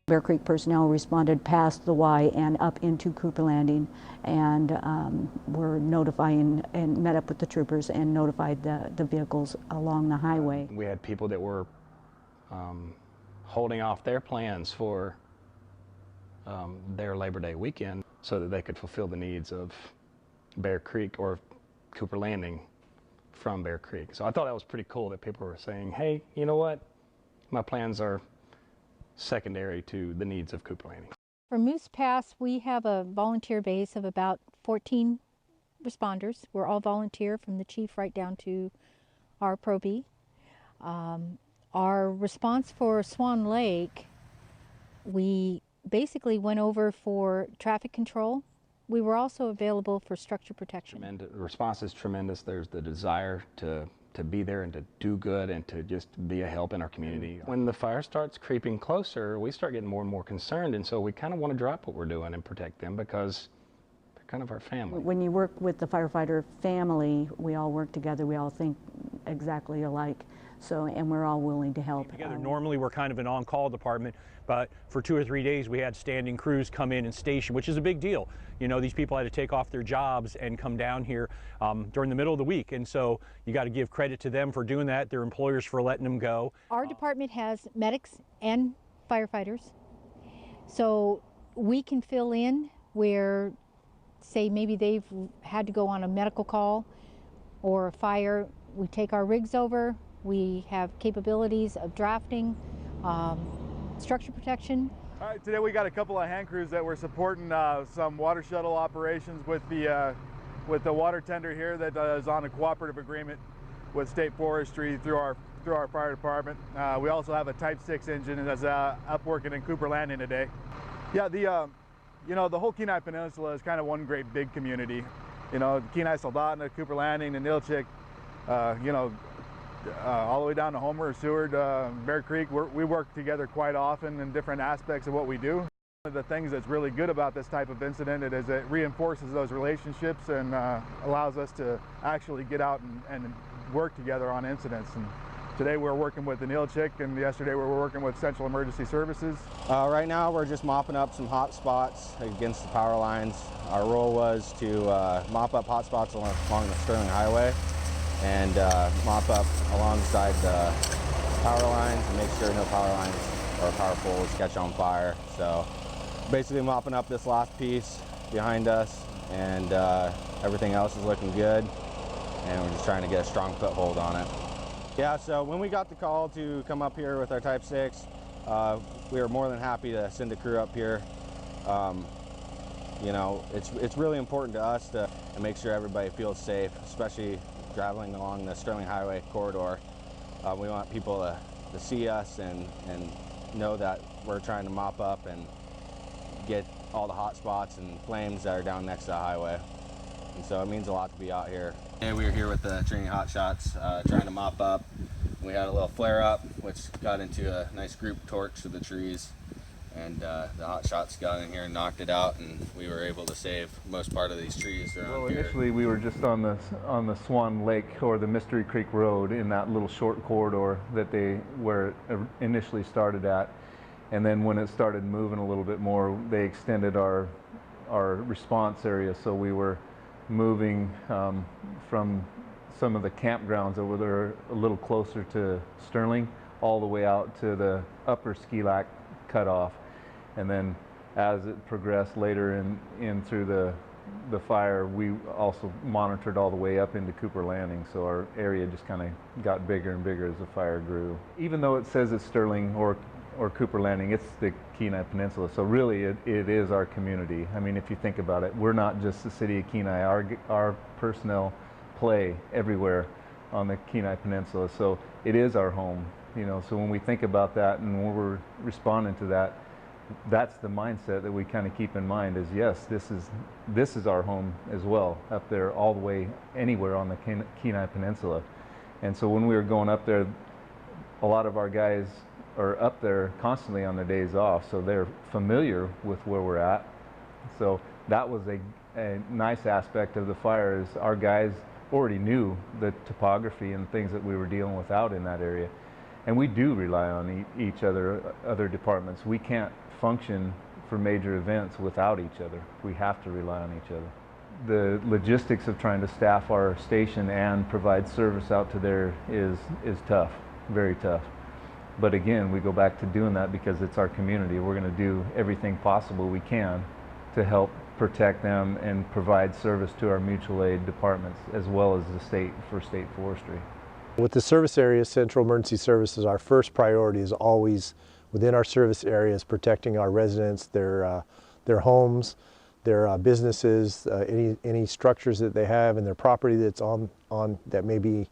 Bear Creek personnel responded past the Y and up into Cooper Landing, and were notifying and met up with the troopers and notified the vehicles along the highway. We had people that were holding off their plans for their Labor Day weekend so that they could fulfill the needs of Bear Creek or Cooper Landing from Bear Creek. So I thought that was pretty cool that people were saying, hey, you know what, my plans are secondary to the needs of Cooper Landing. For Moose Pass, we have a volunteer base of about 14 responders. We're all volunteer, from the chief right down to our Pro B. Our response for Swan Lake, we basically went over for traffic control. We were also available for structure protection. The response is tremendous. There's the desire to be there and to do good and to just be a help in our community. When the fire starts creeping closer, we start getting more and more concerned, and so we kind of want to drop what we're doing and protect them because they're kind of our family. When you work with the firefighter family, we all work together, we all think exactly alike. So, and we're all willing to help. Together, normally we're kind of an on-call department, but for 2 or 3 days we had standing crews come in and station, which is a big deal. You know, these people had to take off their jobs and come down here during the middle of the week, and so you got to give credit to them for doing that, their employers for letting them go. Our department has medics and firefighters, so we can fill in where, say, maybe they've had to go on a medical call or a fire. We take our rigs over. We have capabilities of drafting, structure protection. All right, today we got a couple of hand crews that were supporting some water shuttle operations with the water tender here that is on a cooperative agreement with State Forestry through our fire department. We also have a Type 6 engine that's up working in Cooper Landing today. Yeah, you know, the whole Kenai Peninsula is kind of one great big community. You know, Kenai Soldotna, Cooper Landing, and Ilchik, you know, all the way down to Homer, Seward, Bear Creek. We work together quite often in different aspects of what we do. One of the things that's really good about this type of incident is it reinforces those relationships and allows us to actually get out and work together on incidents. And today we're working with the Ilchik, and yesterday we were working with Central Emergency Services. Right now we're just mopping up some hot spots against the power lines. Our role was to mop up hot spots along the Sterling Highway and mop up alongside the power lines and make sure no power lines or power poles catch on fire. So basically mopping up this last piece behind us, and everything else is looking good, and we're just trying to get a strong foothold on it. Yeah, so when we got the call to come up here with our Type 6, we were more than happy to send a crew up here. You know, it's really important to us to make sure everybody feels safe, especially traveling along the Sterling Highway corridor. We want people to see us and know that we're trying to mop up and get all the hot spots and flames that are down next to the highway. And so it means a lot to be out here. Yeah, we were here with the Trinity Hot Shots trying to mop up. We had a little flare up, which got into a nice group torch of the trees. And the Hot Shots got in here and knocked it out, and we were able to save most part of these trees around here. Initially we were just on the Swan Lake or the Mystery Creek Road in that little short corridor where it initially started at, and then when it started moving a little bit more, they extended our response area, so we were moving from some of the campgrounds over there a little closer to Sterling all the way out to the upper Ski Lac cutoff. And then as it progressed later in through the fire, we also monitored all the way up into Cooper Landing, so our area just kind of got bigger and bigger as the fire grew. Even though it says it's Sterling or Cooper Landing, it's the Kenai Peninsula, so really it is our community. I mean, if you think about it, we're not just the city of Kenai. Our personnel play everywhere on the Kenai Peninsula, so it is our home. You know, so when we think about that and when we're responding to that, that's the mindset that we kind of keep in mind is, yes, this is our home as well, up there all the way anywhere on the Kenai Peninsula. And so when we were going up there, a lot of our guys are up there constantly on their days off, so they're familiar with where we're at. So that was a nice aspect of the fire, is our guys already knew the topography and things that we were dealing with out in that area. And we do rely on each other, other departments. We can't function for major events without each other. We have to rely on each other. The logistics of trying to staff our station and provide service out to there is tough, very tough. But again, we go back to doing that because it's our community. We're going to do everything possible we can to help protect them and provide service to our mutual aid departments as well as the state for state forestry. With the service area, Central Emergency Services, our first priority is always within our service areas protecting our residents, their homes, their businesses, any structures that they have and their property that's on that may be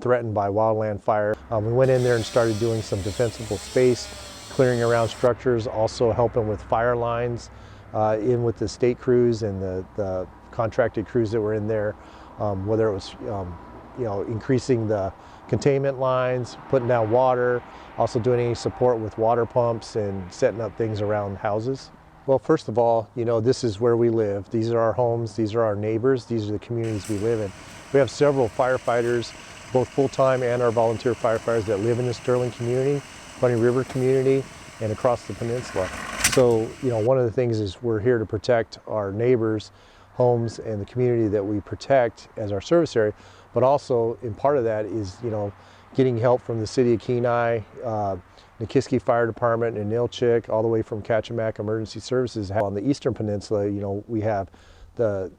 threatened by wildland fire. We went in there and started doing some defensible space, clearing around structures, also helping with fire lines in with the state crews and the contracted crews that were in there, whether it was increasing the containment lines, putting down water, also doing any support with water pumps and setting up things around houses. Well, first of all, this is where we live. These are our homes, these are our neighbors, these are the communities we live in. We have several firefighters, both full-time and our volunteer firefighters that live in the Sterling community, Bunny River community, and across the peninsula. So, one of the things is we're here to protect our neighbors, homes, and the community that we protect as our service area. But also, in part of that is, getting help from the city of Kenai, Nikiski Fire Department, and Nilchik, all the way from Kachemak Emergency Services. On the Eastern Peninsula, we have the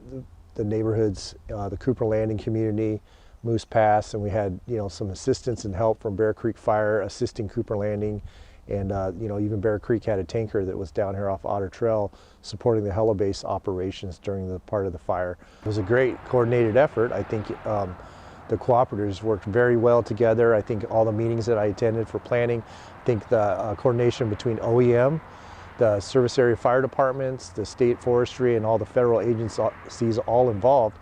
neighborhoods, the Cooper Landing community, Moose Pass, and we had, some assistance and help from Bear Creek Fire assisting Cooper Landing. And even Bear Creek had a tanker that was down here off Otter Trail supporting the helibase operations during the part of the fire. It was a great coordinated effort. I think the cooperatives worked very well together. I think all the meetings that I attended for planning, I think the coordination between OEM, the service area fire departments, the state forestry, and all the federal agencies all involved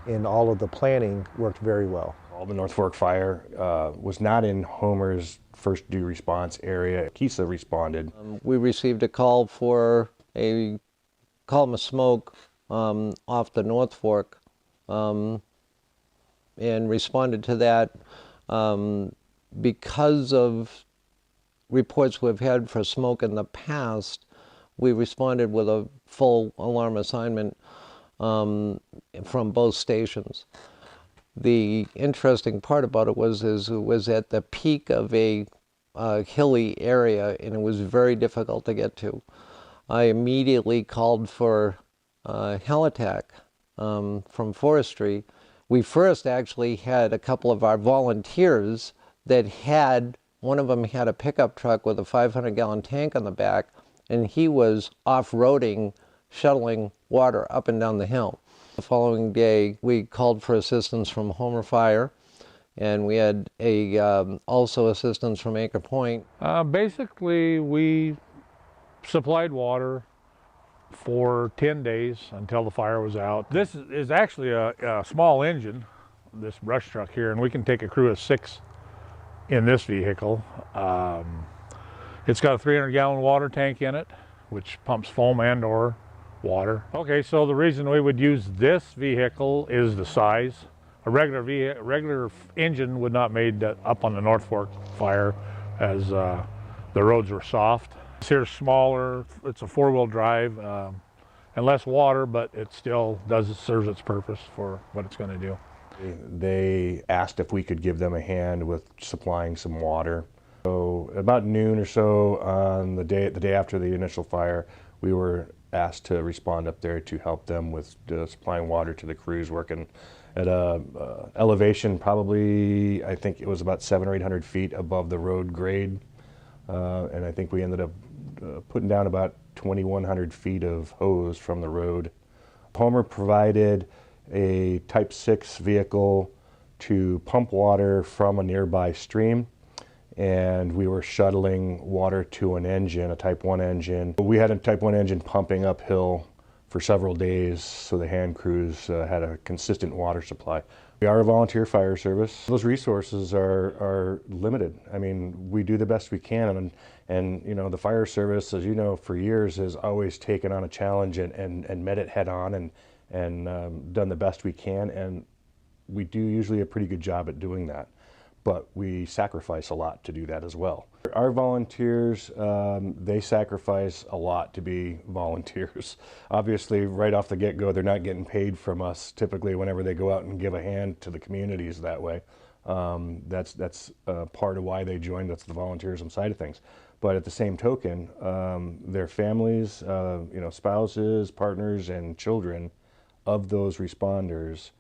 in all of the planning worked very well. All the North Fork fire was not in Homer's first due response area. KISA responded. We received a call for a column of smoke off the North Fork and responded to that. Because of reports we've had for smoke in the past, we responded with a full alarm assignment from both stations. The interesting part about it was it was at the peak of a hilly area, and it was very difficult to get to. I immediately called for hell attack from forestry. We first actually had a couple of our volunteers that one of them had a pickup truck with a 500-gallon tank on the back, and he was off-roading, shuttling water up and down the hill. The following day, we called for assistance from Homer Fire, and we had also assistance from Anchor Point. Basically, we supplied water for 10 days until the fire was out. This is actually a small engine, this brush truck here, and we can take a crew of 6 in this vehicle. It's got a 300-gallon water tank in it, which pumps foam and/or water. Okay, so the reason we would use this vehicle is the size. A regular engine would not made up on the North Fork fire, as the roads were soft. This here's smaller. It's a 4-wheel drive and less water, but it still serves its purpose for what it's going to do. They asked if we could give them a hand with supplying some water. So about noon or so on the day after the initial fire, we were asked to respond up there to help them with supplying water to the crews working at a elevation probably, I think it was about 700 or 800 feet above the road grade, and I think we ended up putting down about 2,100 feet of hose from the road. Homer provided a Type 6 vehicle to pump water from a nearby stream, and we were shuttling water to an engine, a Type 1 engine. We had a Type 1 engine pumping uphill for several days, so the hand crews had a consistent water supply. We are a volunteer fire service. Those resources are limited. I mean, we do the best we can, and the fire service, as you know, for years has always taken on a challenge and met it head on and done the best we can, and we do usually a pretty good job at doing that. But we sacrifice a lot to do that as well. Our volunteers, they sacrifice a lot to be volunteers. Obviously, right off the get-go, they're not getting paid from us typically whenever they go out and give a hand to the communities that way. That's part of why they joined. That's the volunteerism side of things. But at the same token, their families, spouses, partners, and children of those responders,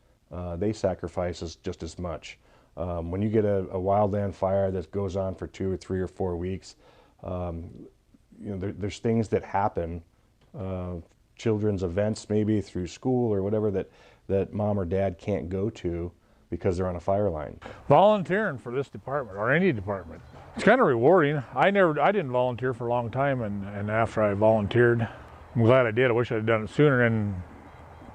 they sacrifice just as much. When you get a wildland fire that goes on for 2 or 3 or 4 weeks, there's things that happen, children's events maybe through school or whatever that mom or dad can't go to because they're on a fire line. Volunteering for this department or any department, it's kind of rewarding. I didn't volunteer for a long time, and after I volunteered, I'm glad I did. I wish I'd done it sooner, and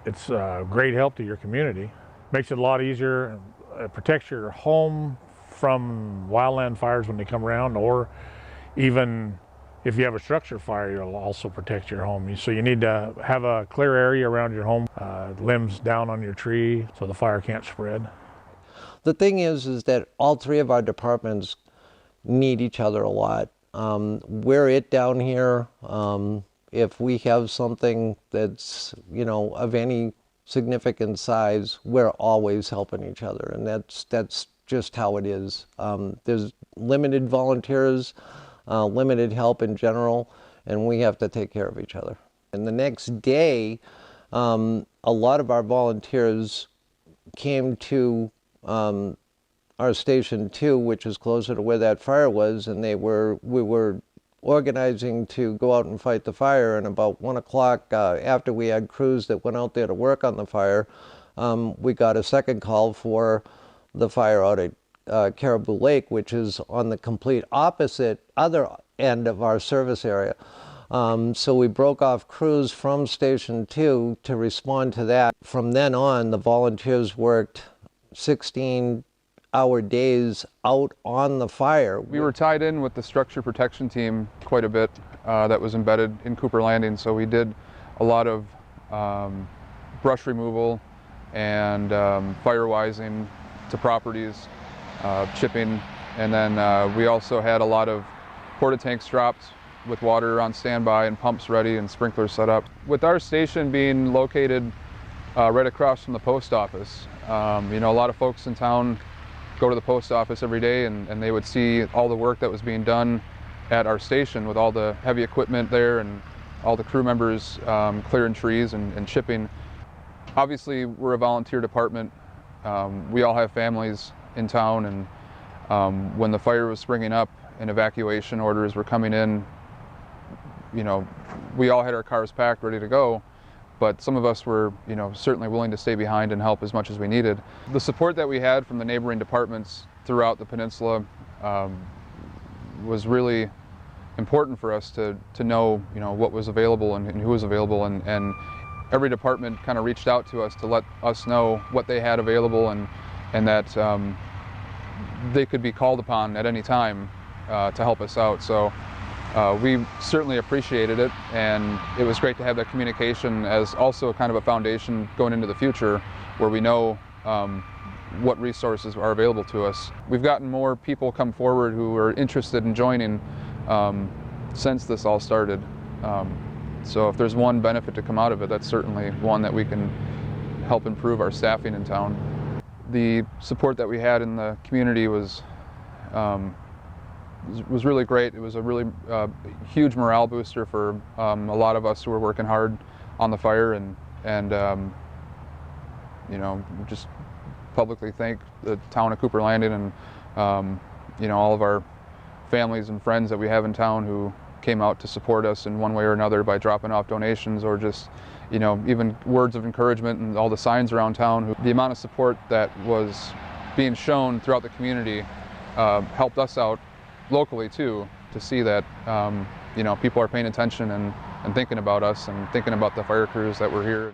it's a great help to your community. Makes it a lot easier. It protects your home from wildland fires when they come around, or even if you have a structure fire, it'll also protect your home. So you need to have a clear area around your home, limbs down on your tree so the fire can't spread. The thing is that all 3 of our departments need each other a lot. We're it down here. If we have something that's, of any significant size, we're always helping each other, and that's just how it is. There's limited volunteers, limited help in general, and we have to take care of each other. And the next day, a lot of our volunteers came to our Station 2, which is closer to where that fire was, and we were organizing to go out and fight the fire, and about 1 o'clock, after we had crews that went out there to work on the fire, we got a second call for the fire out at Caribou Lake, which is on the complete opposite other end of our service area. So we broke off crews from Station 2 to respond to that. From then on, the volunteers worked 16-hour days out on the fire. We were tied in with the structure protection team quite a bit that was embedded in Cooper Landing, so we did a lot of brush removal and firewising to properties, chipping, and then we also had a lot of porta-tanks dropped with water on standby and pumps ready and sprinklers set up. With our station being located right across from the post office, a lot of folks in town go to the post office every day, and they would see all the work that was being done at our station with all the heavy equipment there and all the crew members clearing trees and chipping. Obviously, we're a volunteer department. We all have families in town, and when the fire was springing up and evacuation orders were coming in, we all had our cars packed, ready to go. But some of us were, certainly willing to stay behind and help as much as we needed. The support that we had from the neighboring departments throughout the peninsula was really important for us to know, what was available and who was available, and every department kind of reached out to us to let us know what they had available and that they could be called upon at any time to help us out. So we certainly appreciated it, and it was great to have that communication as also kind of a foundation going into the future where we know what resources are available to us. We've gotten more people come forward who are interested in joining since this all started. So if there's one benefit to come out of it, that's certainly one that we can help improve our staffing in town. The support that we had in the community was really great. It was a really huge morale booster for a lot of us who were working hard on the fire, and just publicly thank the town of Cooper Landing and all of our families and friends that we have in town who came out to support us in one way or another by dropping off donations or just even words of encouragement, and all the signs around town. The amount of support that was being shown throughout the community helped us out locally too, to see that people are paying attention and thinking about us and thinking about the fire crews that were here.